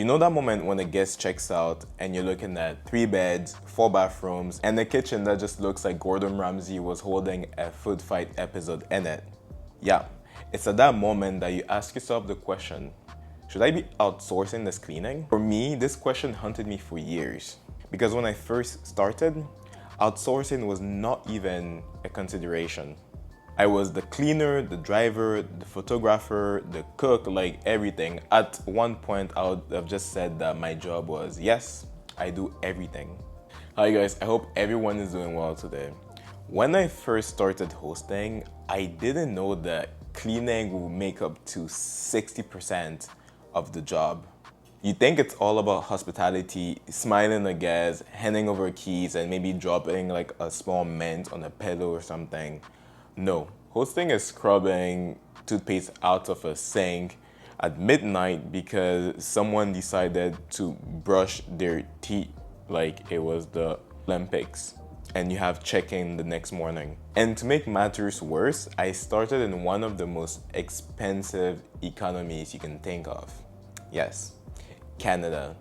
You know that moment when a guest checks out and you're looking at 3 beds, 4 bathrooms, and a kitchen that just looks like Gordon Ramsay was holding a food fight episode in it? Yeah, it's at that moment that you ask yourself the question, should I be outsourcing this cleaning? For me, this question hunted me for years. Because when I first started, outsourcing was not even a consideration. I was the cleaner, the driver, the photographer, the cook, like everything. At one point, I would have just said that my job was, yes, I do everything. Hi guys, I hope everyone is doing well today. When I first started hosting, I didn't know that cleaning will make up to 60% of the job. You think it's all about hospitality, smiling at guests, handing over keys, and maybe dropping like a small mint on a pillow or something. No, hosting is scrubbing toothpaste out of a sink at midnight because someone decided to brush their teeth like it was the Olympics, and you have check-in the next morning. And to make matters worse, I started in one of the most expensive economies you can think of. Yes, Canada.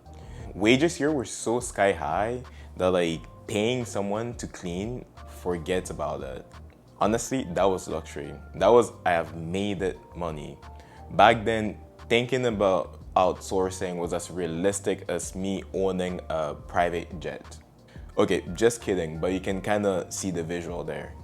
Wages here were so sky high that like paying someone to clean, forget about it. Honestly, that was luxury. That was, I have made it money. Back then, thinking about outsourcing was as realistic as me owning a private jet. Okay, just kidding, but you can kind of see the visual there.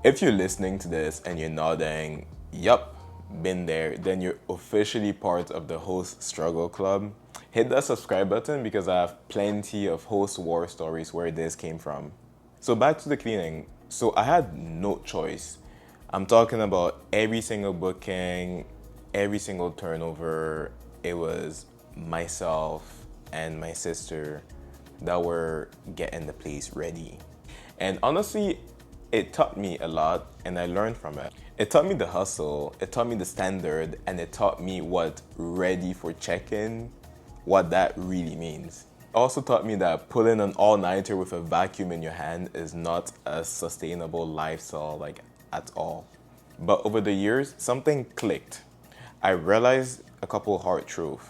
If you're listening to this and you're nodding, yup, been there, then you're officially part of the host struggle club. Hit that subscribe button because I have plenty of host war stories where this came from. So back to the cleaning. So I had no choice. I'm talking about every single booking, every single turnover. It was myself and my sister that were getting the place ready. And honestly, it taught me a lot and I learned from it. It taught me the hustle, it taught me the standard, and it taught me what ready for check-in, what that really means. It also taught me that pulling an all-nighter with a vacuum in your hand is not a sustainable lifestyle, like at all. But over the years, something clicked. I realized a couple hard truths.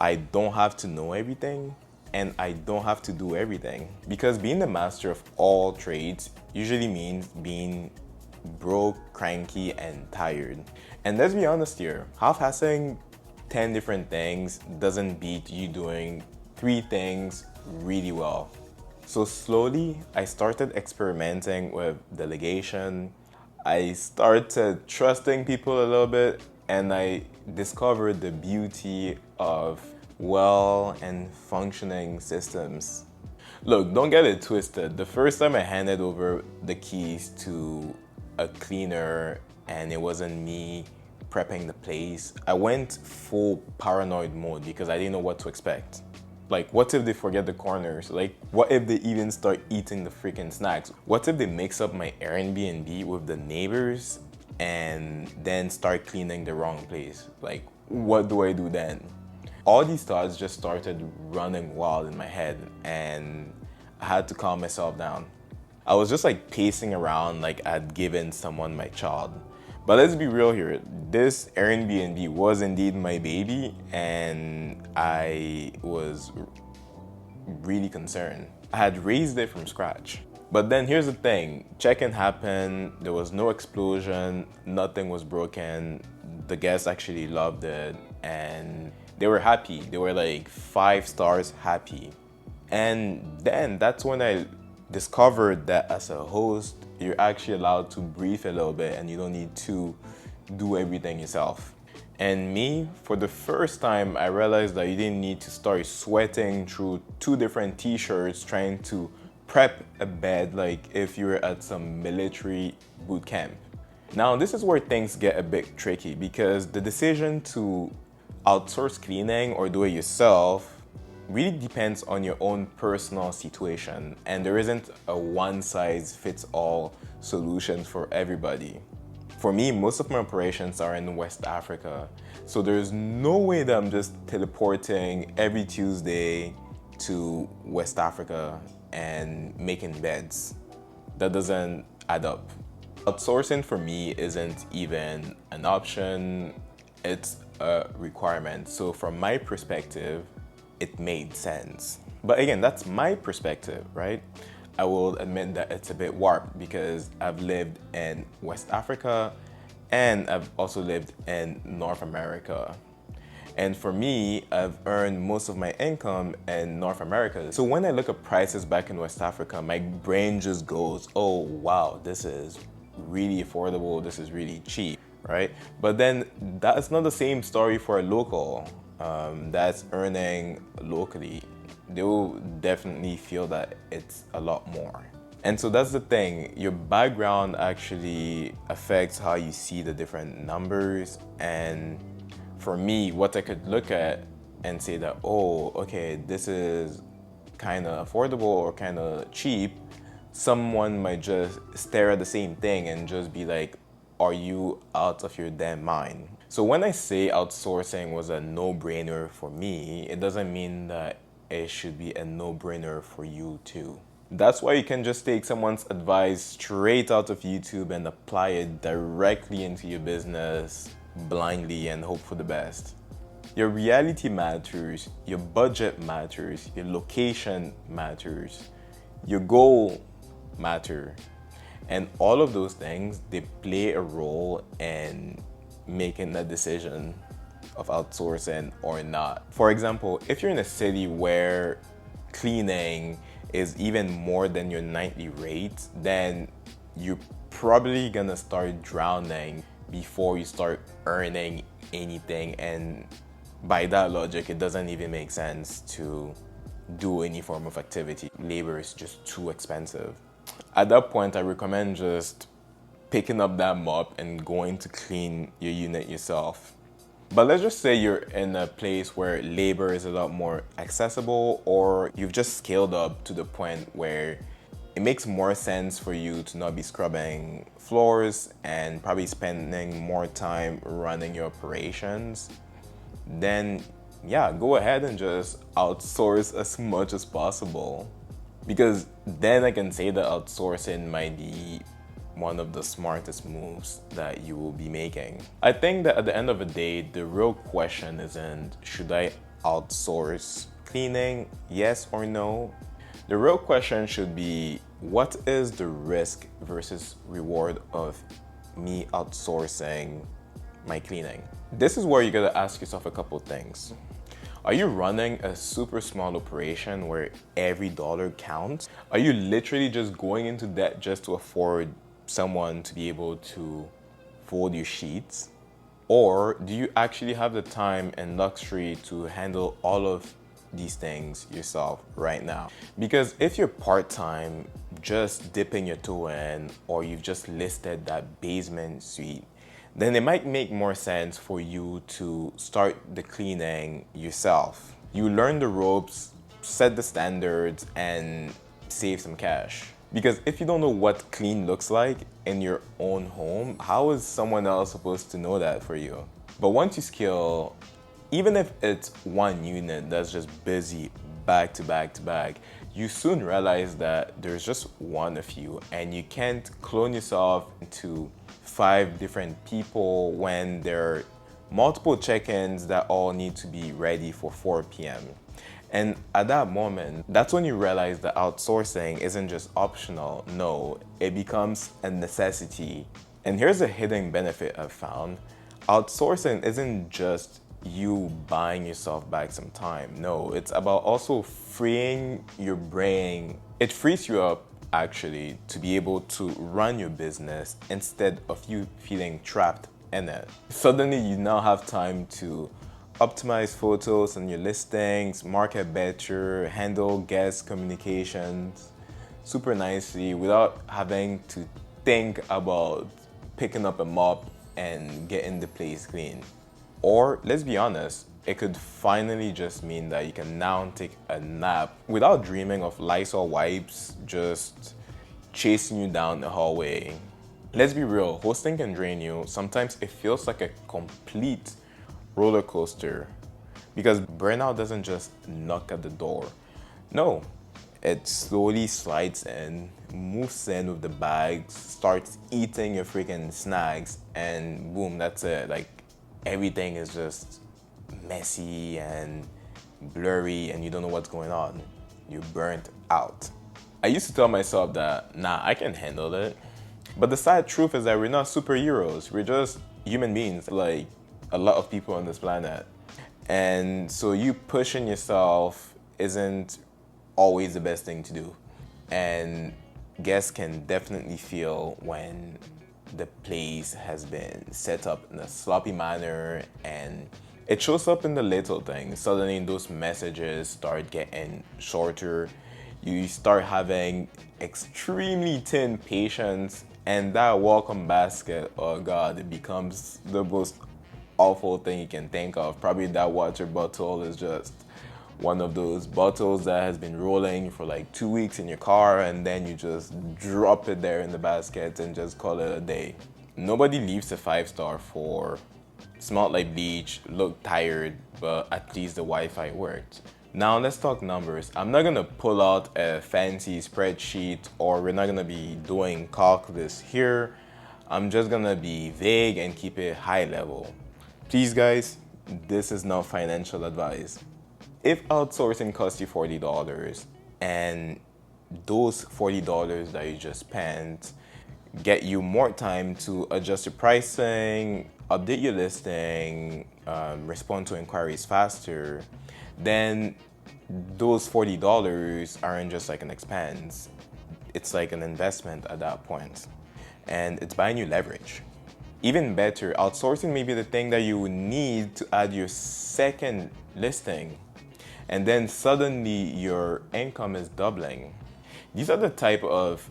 I don't have to know everything, and I don't have to do everything. Because being the master of all trades usually means being broke, cranky, and tired. And let's be honest here, half-assing 10 different things doesn't beat you doing 3 things really well. So slowly, I started experimenting with delegation. I started trusting people a little bit, and I discovered the beauty of well and functioning systems. Look, don't get it twisted. The first time I handed over the keys to a cleaner and it wasn't me prepping the place, I went full paranoid mode because I didn't know what to expect. Like, what if they forget the corners? Like, what if they even start eating the freaking snacks? What if they mix up my Airbnb with the neighbors and then start cleaning the wrong place? Like, what do I do then? All these thoughts just started running wild in my head and I had to calm myself down. I was just like pacing around like I'd given someone my child. But let's be real here, this Airbnb was indeed my baby and I was really concerned. I had raised it from scratch. But then here's the thing, check-in happened, there was no explosion, nothing was broken, the guests actually loved it and they were happy. They were like 5 stars happy. And then that's when I discovered that as a host, you're actually allowed to breathe a little bit and you don't need to do everything yourself. And me, for the first time, I realized that you didn't need to start sweating through 2 different t-shirts trying to prep a bed like if you were at some military boot camp. Now, this is where things get a bit tricky because the decision to outsource cleaning or do it yourself really depends on your own personal situation, and there isn't a one-size-fits-all solution for everybody. For me, most of my operations are in West Africa, so there's no way that I'm just teleporting every Tuesday to West Africa and making beds. That doesn't add up. Outsourcing for me isn't even an option, it's a requirement. So from my perspective, it made sense. But again, that's my perspective, right? I will admit that it's a bit warped because I've lived in West Africa and I've also lived in North America. And for me, I've earned most of my income in North America. So when I look at prices back in West Africa, my brain just goes, oh wow, this is really affordable, this is really cheap, right? But then that's not the same story for a local that's earning locally. They will definitely feel that it's a lot more. And so that's the thing, your background actually affects how you see the different numbers. And for me, what I could look at and say that, oh, okay, this is kind of affordable or kind of cheap, someone might just stare at the same thing and just be like, are you out of your damn mind? So when I say outsourcing was a no-brainer for me, it doesn't mean that it should be a no-brainer for you too. That's why you can just take someone's advice straight out of YouTube and apply it directly into your business blindly and hope for the best. Your reality matters, your budget matters, your location matters, your goal matter. And all of those things, they play a role in making the decision of outsourcing or not. For example, if you're in a city where cleaning is even more than your nightly rate, then you're probably gonna start drowning before you start earning anything. And by that logic, it doesn't even make sense to do any form of activity. Labor is just too expensive. At that point, I recommend just picking up that mop and going to clean your unit yourself. But let's just say you're in a place where labor is a lot more accessible, or you've just scaled up to the point where it makes more sense for you to not be scrubbing floors and probably spending more time running your operations. Then yeah, go ahead and just outsource as much as possible. Because then I can say that outsourcing might be one of the smartest moves that you will be making. I think that at the end of the day, the real question isn't, should I outsource cleaning, yes or no? The real question should be, what is the risk versus reward of me outsourcing my cleaning? This is where you gotta ask yourself a couple things. Are you running a super small operation where every dollar counts? Are you literally just going into debt just to afford someone to be able to fold your sheets? Or do you actually have the time and luxury to handle all of these things yourself right now? Because if you're part-time, just dipping your toe in, or you've just listed that basement suite, then it might make more sense for you to start the cleaning yourself. You learn the ropes, set the standards, and save some cash. Because if you don't know what clean looks like in your own home, how is someone else supposed to know that for you? But once you scale, even if it's one unit that's just busy back to back to back, you soon realize that there's just one of you and you can't clone yourself into 5 different people when there are multiple check-ins that all need to be ready for 4 p.m. And at that moment, that's when you realize that outsourcing isn't just optional. No, it becomes a necessity. And here's a hidden benefit I've found. Outsourcing isn't just you buying yourself back some time. No, it's about also freeing your brain. It frees you up actually to be able to run your business instead of you feeling trapped in it. Suddenly you now have time to optimize photos on your listings, market better, handle guest communications super nicely without having to think about picking up a mop and getting the place clean. Or let's be honest, it could finally just mean that you can now take a nap without dreaming of Lysol wipes just chasing you down the hallway. Let's be real, hosting can drain you. Sometimes it feels like a complete roller coaster because burnout doesn't just knock at the door. No, it slowly slides in, moves in with the bags, starts eating your freaking snacks, and boom, that's it. Like everything is just messy and blurry, and you don't know what's going on. You're burnt out. I used to tell myself that, nah, I can handle it. But the sad truth is that we're not superheroes. We're just human beings, like a lot of people on this planet. And so you pushing yourself isn't always the best thing to do. And guests can definitely feel when the place has been set up in a sloppy manner, and it shows up in the little things. Suddenly those messages start getting shorter. You start having extremely thin patience, and that welcome basket, oh god, it becomes the most awful thing you can think of. Probably that water bottle is just one of those bottles that has been rolling for like 2 weeks in your car, and then you just drop it there in the basket and just call it a day. Nobody leaves a 5-star for smelled like bleach, looked tired, but at least the Wi-Fi worked. Now let's talk numbers. I'm not gonna pull out a fancy spreadsheet, or we're not gonna be doing calculus here. I'm just gonna be vague and keep it high level. Please guys, this is not financial advice. If outsourcing costs you $40 and those $40 that you just spent get you more time to adjust your pricing, update your listing, respond to inquiries faster, then those $40 aren't just like an expense. It's like an investment at that point, and it's buying you leverage. Even better, outsourcing may be the thing that you would need to add your second listing, and then suddenly your income is doubling. These are the type of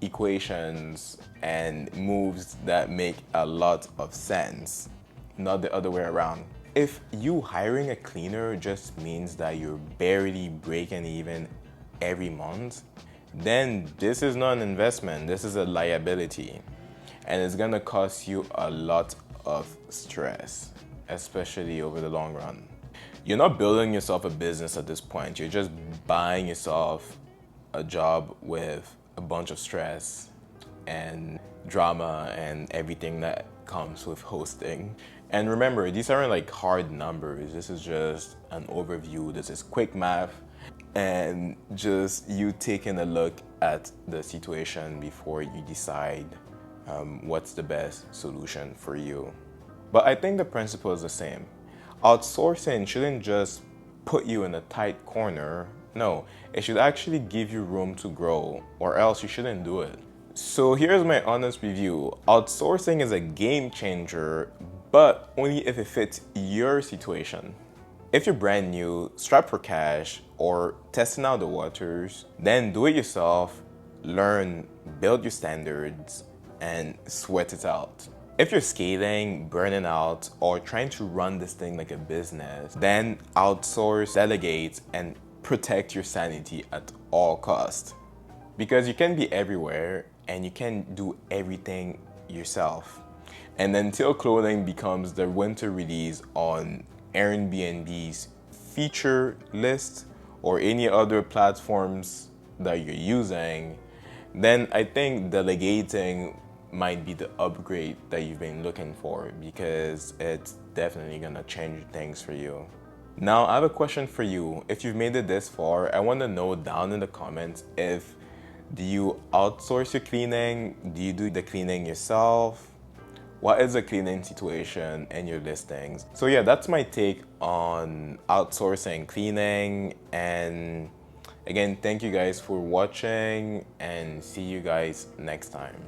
equations and moves that make a lot of sense, not the other way around. If you hiring a cleaner just means that you're barely breaking even every month, then this is not an investment, this is a liability. And it's gonna cost you a lot of stress, especially over the long run. You're not building yourself a business at this point, you're just buying yourself a job with a bunch of stress and drama and everything that comes with hosting. And remember, these aren't like hard numbers, this is just an overview, this is quick math, and just you taking a look at the situation before you decide what's the best solution for you. But I think the principle is the same. Outsourcing shouldn't just put you in a tight corner. No, it should actually give you room to grow, or else you shouldn't do it. So here's my honest review. Outsourcing is a game changer, but only if it fits your situation. If you're brand new, strapped for cash, or testing out the waters, then do it yourself, learn, build your standards, and sweat it out. If you're scaling, burning out, or trying to run this thing like a business, then outsource, delegate, and protect your sanity at all costs. Because you can be everywhere and you can do everything yourself. And until clothing becomes the winter release on Airbnb's feature list or any other platforms that you're using, then I think delegating might be the upgrade that you've been looking for, because it's definitely gonna change things for you. Now, I have a question for you. If you've made it this far, I want to know down in the comments, if do you outsource your cleaning? Do you do the cleaning yourself? What is the cleaning situation in your listings? So yeah, that's my take on outsourcing cleaning. And again, thank you guys for watching, and see you guys next time.